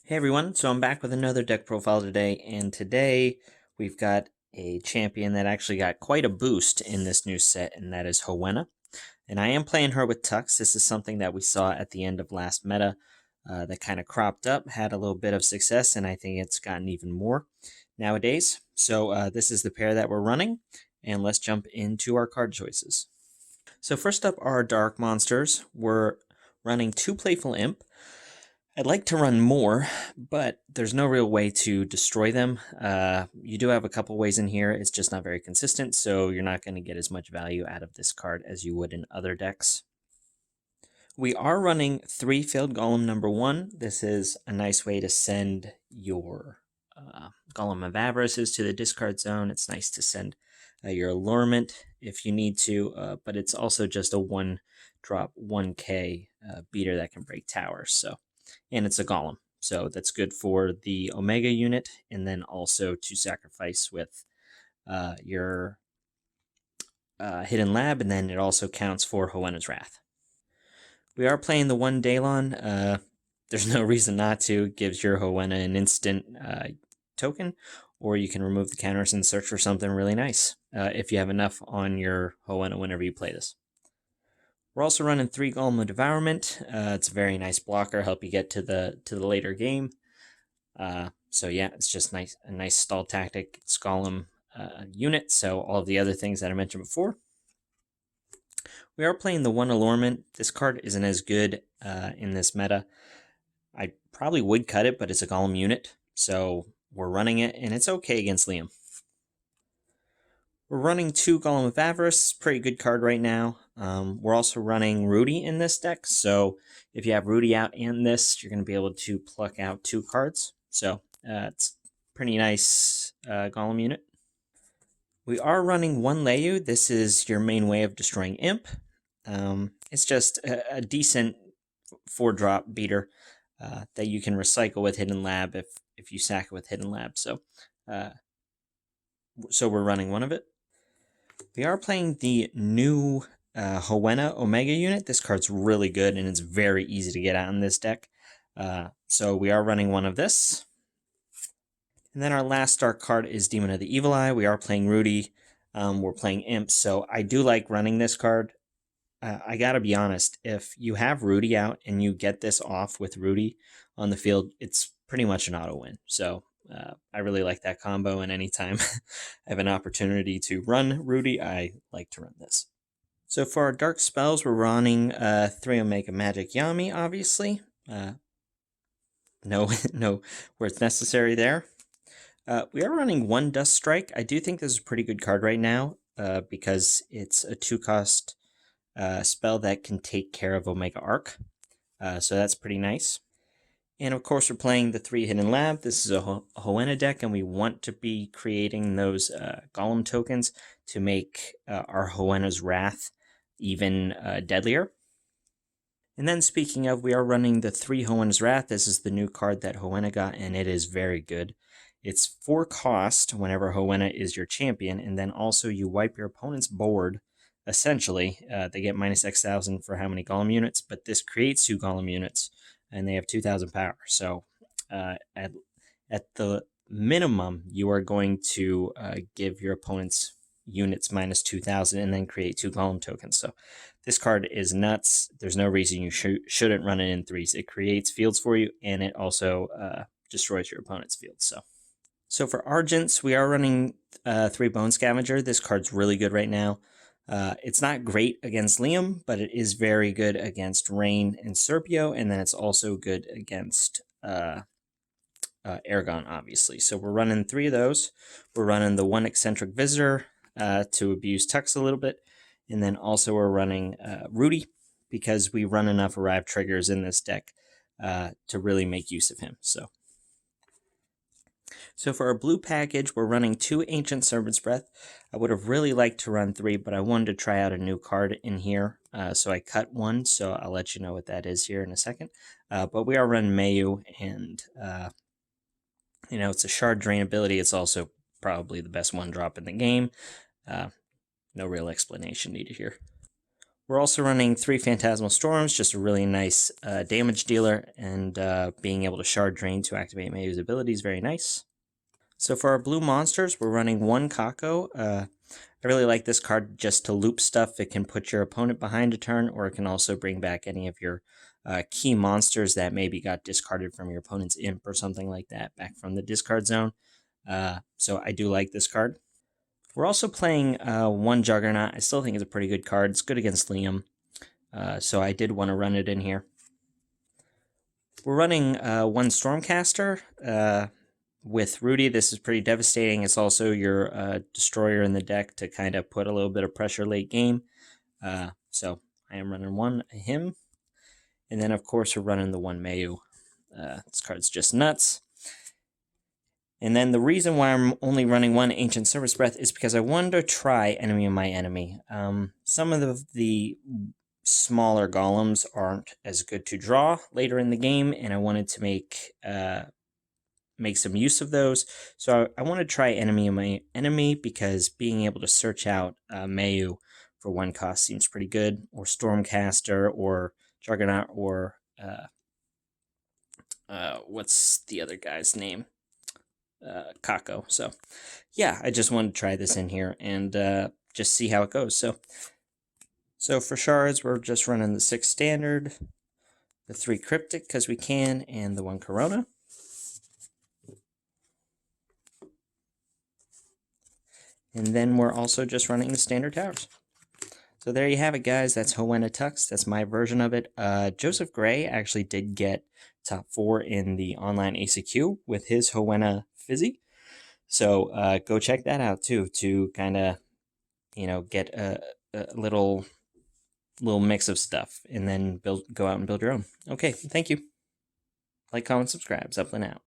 Hey everyone, so I'm back with another deck profile today, and today we've got a champion that actually got quite a boost in this new set, and that is Hoenna. And I am playing her with Tux. This is something that we saw at the end of last meta that kind of cropped up, had a little bit of success, and I think it's gotten even more nowadays. So this is the pair that we're running, and let's jump into our card choices. So first up are Dark Monsters. We're running 2 Playful Imp. I'd like to run more, but there's no real way to destroy them. You do have a couple ways in here, it's just not very consistent, so you're not going to get as much value out of this card as you would in other decks. We are running 3 Failed Golem number 1. This is a nice way to send your Golem of Avarices to the discard zone. It's nice to send your Allurement if you need to, but it's also just a 1-drop 1k beater that can break towers. And it's a Golem, so that's good for the Omega unit, and then also to sacrifice with your Hidden Lab, and then it also counts for Hoenna's Wrath. We are playing the 1 Daylon. There's no reason not to. It gives your Hoenna an instant token, or you can remove the counters and search for something really nice if you have enough on your Hoenna whenever you play this. We're also running 3 Golem of Devourment. It's a very nice blocker, help you get to the later game. So yeah, it's just a nice stall tactic. It's Golem unit, so all of the other things that I mentioned before. We are playing the 1 Allurement. This card isn't as good in this meta. I probably would cut it, but it's a Golem unit, so we're running it, and it's okay against Liam. We're running 2 Golem of Avarice, pretty good card right now. We're also running Rudy in this deck, so if you have Rudy out and this, you're going to be able to pluck out 2 cards. So it's pretty nice Golem unit. We are running 1 Leyu. This is your main way of destroying Imp. It's just a decent 4-drop beater that you can recycle with Hidden Lab if you sack it with Hidden Lab. So we're running 1 of it. We are playing the new Hoenna Omega unit. This card's really good, and it's very easy to get out in this deck. So we are running 1 of this. And then our last dark card is Demon of the Evil Eye. We are playing Rudy. We're playing Imp, so I do like running this card. I gotta be honest, if you have Rudy out and you get this off with Rudy on the field, it's pretty much an auto win. So I really like that combo, and anytime I have an opportunity to run Rudy, I like to run this. So for our dark spells, we're running 3 Omega Magic Yami, obviously. No where it's necessary there. We are running 1 Dust Strike. I do think this is a pretty good card right now because it's a 2-cost spell that can take care of Omega Arc. So that's pretty nice. And of course, we're playing the 3 Hidden Lab. This is a Hoenna deck, and we want to be creating those Golem tokens to make our Hoenna's Wrath even deadlier. And then speaking of, we are running the 3 Hoenna's Wrath. This is the new card that Hoenna got, and it is very good. It's 4 cost whenever Hoenna is your champion, and then also you wipe your opponent's board. Essentially, they get minus X,000 for how many Golem units, but this creates 2 Golem units, and they have 2,000 power. So at the minimum, you are going to give your opponent's units minus 2,000 and then create 2 Golem tokens. So this card is nuts. There's no reason you shouldn't run it in 3s. It creates fields for you, and it also destroys your opponent's fields. So for Argents, we are running 3 Bone Scavenger. This card's really good right now. It's not great against Liam, but it is very good against Rain and Serpio, and then it's also good against Ergon, obviously. So we're running 3 of those. We're running the 1 Eccentric Visitor to abuse Tux a little bit, and then also we're running Rudy because we run enough Arrive triggers in this deck to really make use of him. So for our blue package, we're running 2 Ancient Servant's Breath. I would have really liked to run 3, but I wanted to try out a new card in here, so I cut 1, so I'll let you know what that is here in a second. But we are running Mayu, and it's a Shard Drain ability. It's also probably the best 1-drop in the game. No real explanation needed here. We're also running 3 Phantasmal Storms, just a really nice damage dealer, and being able to Shard Drain to activate Mayu's ability is very nice. So for our blue monsters, we're running 1 Kako. I really like this card just to loop stuff. It can put your opponent behind a turn, or it can also bring back any of your key monsters that maybe got discarded from your opponent's imp or something like that back from the discard zone. So I do like this card. We're also playing 1 Juggernaut. I still think it's a pretty good card. It's good against Liam. So I did want to run it in here. We're running 1 Stormcaster. With Rudy, this is pretty devastating. It's also your destroyer in the deck to kind of put a little bit of pressure late game. So I am running 1 him. And then, of course, we're running the 1 Mayu. This card's just nuts. And then the reason why I'm only running 1 Ancient Service Breath is because I wanted to try Enemy of My Enemy. Some of the smaller golems aren't as good to draw later in the game, and I wanted to make some use of those. So I want to try Enemy of My Enemy because being able to search out Mayu for 1 cost seems pretty good, or Stormcaster, or Juggernaut, or what's the other guy's name? Kako. So yeah, I just wanted to try this in here and just see how it goes. So for shards, we're just running the 6 standard, the 3 cryptic because we can, and the 1 Corona. And then we're also just running the standard towers. So there you have it, guys. That's Hoenna Tux. That's my version of it. Joseph Gray actually did get top 4 in the online ACQ with his Hoenna Fizzy. So go check that out too, to kind of, get a little mix of stuff, and then go out and build your own. Okay, thank you. Like, comment, subscribe. Zeppelin out.